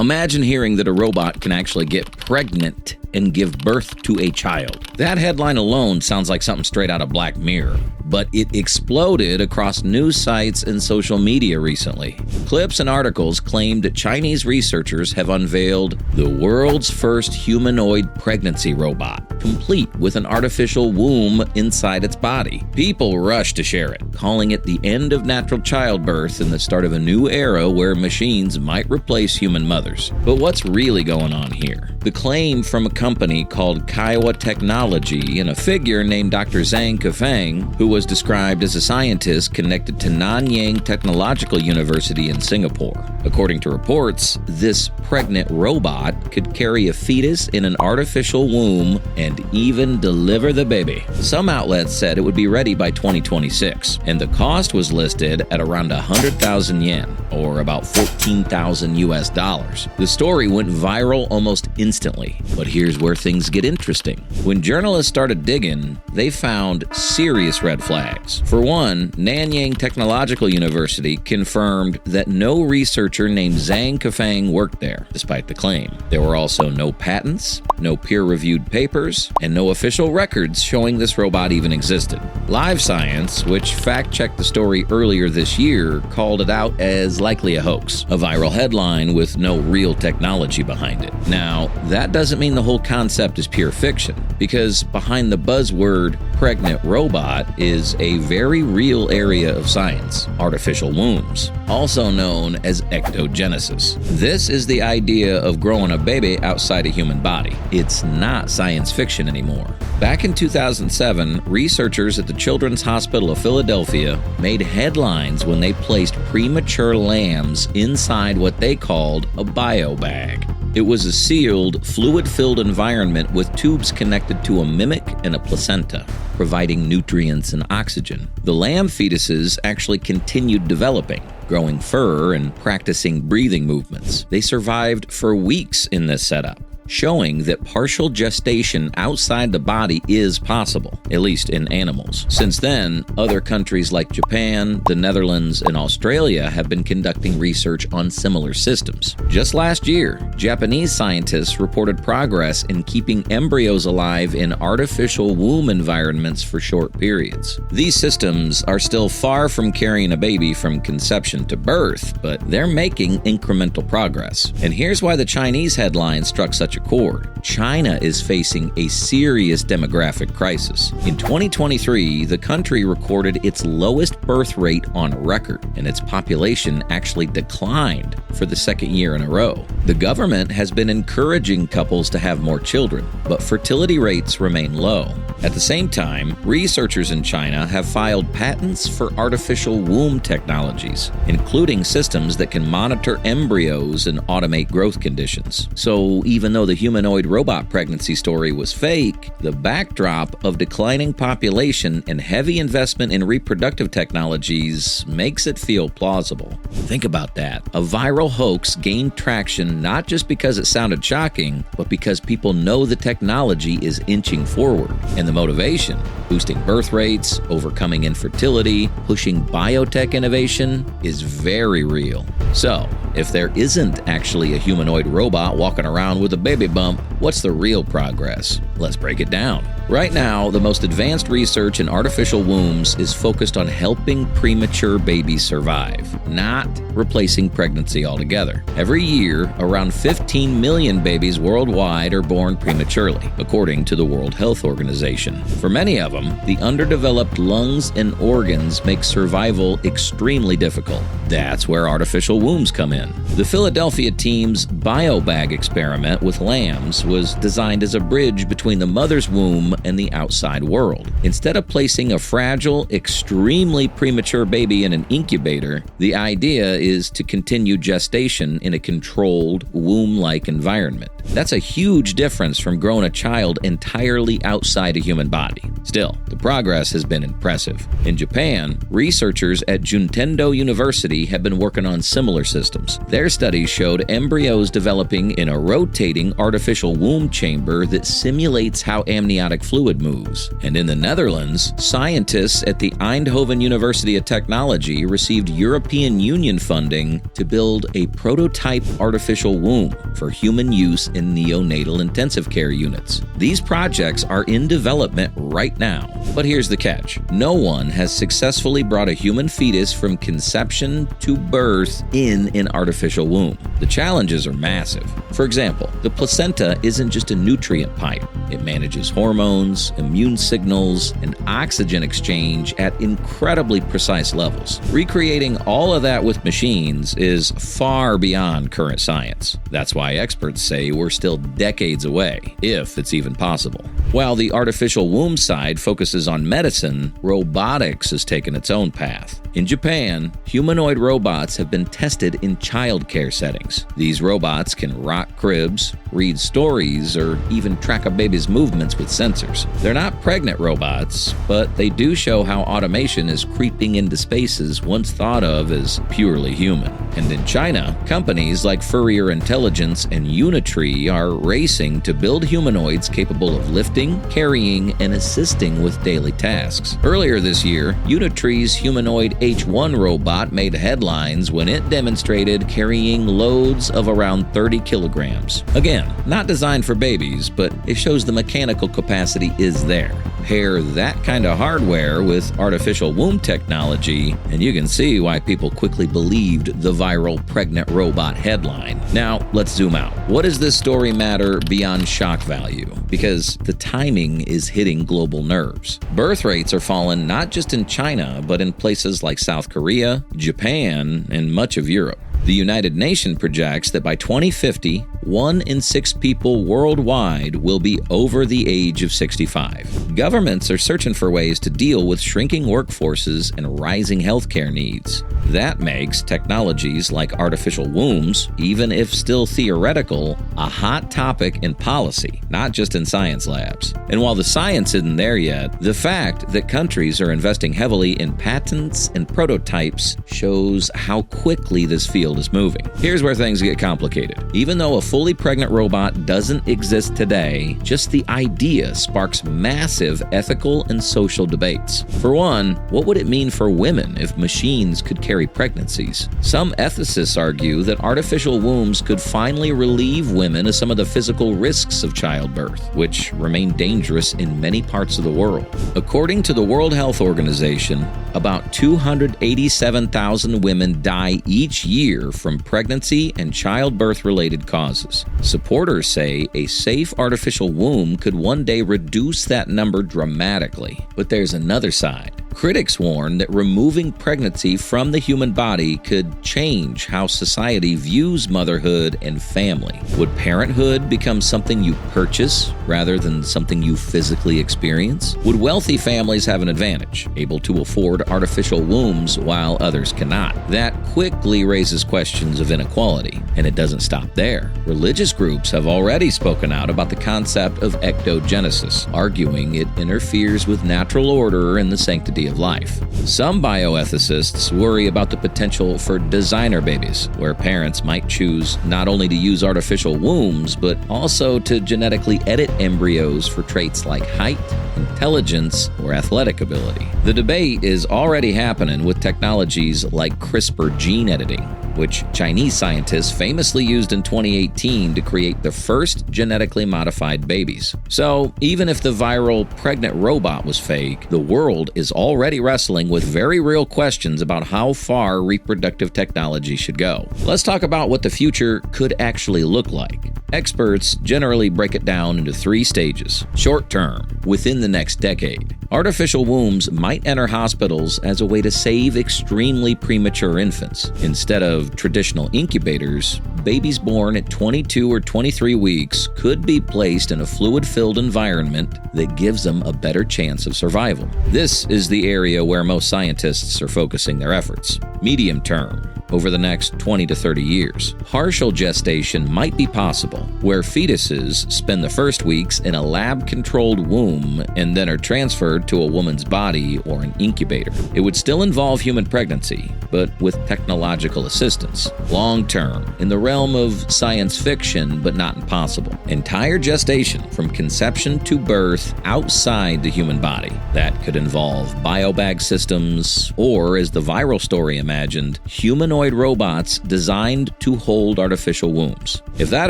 Imagine hearing that a robot can actually get pregnant and give birth to a child. That headline alone sounds like something straight out of Black Mirror, but it exploded across news sites and social media recently. Clips and articles claim that Chinese researchers have unveiled the world's first humanoid pregnancy robot, complete with an artificial womb inside its body. People rush to share it, calling it the end of natural childbirth and the start of a new era where machines might replace human mothers. But what's really going on here? The claim from a company called Kaiwa Technology and a figure named Dr. Zhang Kefeng, who was described as a scientist connected to Nanyang Technological University in Singapore. According to reports, this pregnant robot could carry a fetus in an artificial womb and even deliver the baby. Some outlets said it would be ready by 2026, and the cost was listed at around 100,000 yen, or about 14,000 US dollars. The story went viral almost instantly, but here's where things get interesting. When journalists started digging, they found serious red flags. For one, Nanyang Technological University confirmed that no researcher named Zhang Kefeng worked there, despite the claim. There were also no patents, no peer-reviewed papers, and no official records showing this robot even existed. Live Science, which fact-checked the story earlier this year, called it out as likely a hoax, a viral headline with no real technology behind it. Now, that doesn't mean the whole concept is pure fiction, because behind the buzzword pregnant robot is a very real area of science: artificial wombs, also known as ectogenesis. This is the idea of growing a baby outside a human body. It's not science fiction anymore. Back in 2007, researchers at the Children's Hospital of Philadelphia made headlines when they placed premature lambs inside what they called a biobag. It was a sealed, fluid-filled environment with tubes connected to a mimic and a placenta, providing nutrients and oxygen. The lamb fetuses actually continued developing, growing fur and practicing breathing movements. They survived for weeks in this setup, showing that partial gestation outside the body is possible, at least in animals. Since then, other countries like Japan, the Netherlands, and Australia have been conducting research on similar systems. Just last year, Japanese scientists reported progress in keeping embryos alive in artificial womb environments for short periods. These systems are still far from carrying a baby from conception to birth, but they're making incremental progress. And here's why the Chinese headline struck such a chord. China is facing a serious demographic crisis. In 2023, the country recorded its lowest birth rate on record, and its population actually declined for the second year in a row. The government has been encouraging couples to have more children, but fertility rates remain low. At the same time, researchers in China have filed patents for artificial womb technologies, including systems that can monitor embryos and automate growth conditions. So even though the humanoid robot pregnancy story was fake, the backdrop of declining population and heavy investment in reproductive technologies makes it feel plausible. Think about that. A viral hoax gained traction not just because it sounded shocking, but because people know the technology is inching forward. And the motivation, boosting birth rates, overcoming infertility, pushing biotech innovation, is very real. So, if there isn't actually a humanoid robot walking around with a baby bump, what's the real progress? Let's break it down. Right now, the most advanced research in artificial wombs is focused on helping premature babies survive, not replacing pregnancy altogether. Every year, around 15 million babies worldwide are born prematurely, according to the World Health Organization. For many of them, the underdeveloped lungs and organs make survival extremely difficult. That's where artificial wombs come in. The Philadelphia team's biobag experiment with lambs was designed as a bridge between the mother's womb and the outside world. Instead of placing a fragile, extremely premature baby in an incubator, the idea is to continue gestation in a controlled, womb-like environment. That's a huge difference from growing a child entirely outside a human body. Still, the progress has been impressive. In Japan, researchers at Juntendo University have been working on similar systems. Their studies showed embryos developing in a rotating artificial womb chamber that simulated manipulates how amniotic fluid moves. And in the Netherlands, scientists at the Eindhoven University of Technology received European Union funding to build a prototype artificial womb for human use in neonatal intensive care units. These projects are in development right now. But here's the catch. No one has successfully brought a human fetus from conception to birth in an artificial womb. The challenges are massive. For example, the placenta isn't just a nutrient pipe. It manages hormones, immune signals, and oxygen exchange at incredibly precise levels. Recreating all of that with machines is far beyond current science. That's why experts say we're still decades away, if it's even possible. While the artificial womb side focuses on medicine, robotics has taken its own path. In Japan, humanoid robots have been tested in childcare settings. These robots can rock cribs, read stories, or even track a baby's movements with sensors. They're not pregnant robots, but they do show how automation is creeping into spaces once thought of as purely human. And in China, companies like Fourier Intelligence and Unitree are racing to build humanoids capable of lifting, carrying, and assisting with daily tasks. Earlier this year, Unitree's humanoid H1 robot made headlines when it demonstrated carrying loads of around 30 kilograms. Again, not designed for babies, but it shows the mechanical capacity is there. Pair that kind of hardware with artificial womb technology, and you can see why people quickly believed the viral pregnant robot headline. Now, let's zoom out. What does this story matter beyond shock value? Because the timing is hitting global nerves. Birth rates are falling not just in China, but in places like South Korea, Japan, and much of Europe. The United Nations projects that by 2050, 1 in 6 people worldwide will be over the age of 65. Governments are searching for ways to deal with shrinking workforces and rising healthcare needs. That makes technologies like artificial wombs, even if still theoretical, a hot topic in policy, not just in science labs. And while the science isn't there yet, the fact that countries are investing heavily in patents and prototypes shows how quickly this field is moving. Here's where things get complicated. Even though a fully pregnant robot doesn't exist today, just the idea sparks massive ethical and social debates. For one, what would it mean for women if machines could carry pregnancies? Some ethicists argue that artificial wombs could finally relieve women of some of the physical risks of childbirth, which remain dangerous in many parts of the world. According to the World Health Organization, about 287,000 women die each year from pregnancy and childbirth-related causes. Supporters say a safe artificial womb could one day reduce that number dramatically. But there's another side. Critics warn that removing pregnancy from the human body could change how society views motherhood and family. Would parenthood become something you purchase rather than something you physically experience? Would wealthy families have an advantage, able to afford artificial wombs while others cannot? That quickly raises questions of inequality, and it doesn't stop there. Religious groups have already spoken out about the concept of ectogenesis, arguing it interferes with natural order and the sanctity of life. Some bioethicists worry about the potential for designer babies, where parents might choose not only to use artificial wombs, but also to genetically edit embryos for traits like height, intelligence, or athletic ability. The debate is already happening with technologies like CRISPR gene editing, which Chinese scientists famously used in 2018 to create the first genetically modified babies. So, even if the viral pregnant robot was fake, the world is already wrestling with very real questions about how far reproductive technology should go. Let's talk about what the future could actually look like. Experts generally break it down into 3 stages. Short term, within the next decade. Artificial wombs might enter hospitals as a way to save extremely premature infants. Instead of traditional incubators, babies born at 22 or 23 weeks could be placed in a fluid-filled environment that gives them a better chance of survival. This is the area where most scientists are focusing their efforts. Medium term, over the next 20 to 30 years. Partial gestation might be possible, where fetuses spend the first weeks in a lab-controlled womb and then are transferred to a woman's body or an incubator. It would still involve human pregnancy, but with technological assistance. Long term, in the realm realm of science fiction, but not impossible. Entire gestation from conception to birth outside the human body. That could involve biobag systems, or, as the viral story imagined, humanoid robots designed to hold artificial wombs. If that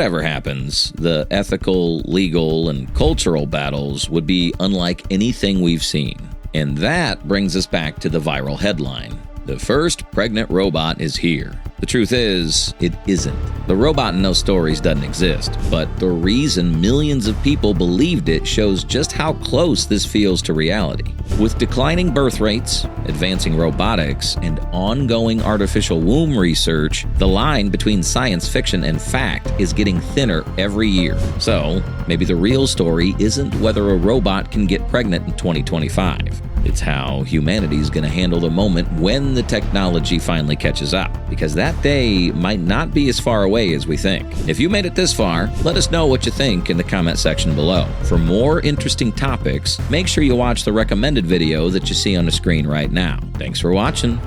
ever happens, the ethical, legal, and cultural battles would be unlike anything we've seen. And that brings us back to the viral headline. The first pregnant robot is here. The truth is, it isn't. The robot in those stories doesn't exist, but the reason millions of people believed it shows just how close this feels to reality. With declining birth rates, advancing robotics, and ongoing artificial womb research, the line between science fiction and fact is getting thinner every year. So, maybe the real story isn't whether a robot can get pregnant in 2025. It's how humanity is going to handle the moment when the technology finally catches up, because that day might not be as far away as we think. If you made it this far, let us know what you think in the comment section below. For more interesting topics, make sure you watch the recommended video that you see on the screen right now. Thanks for watching.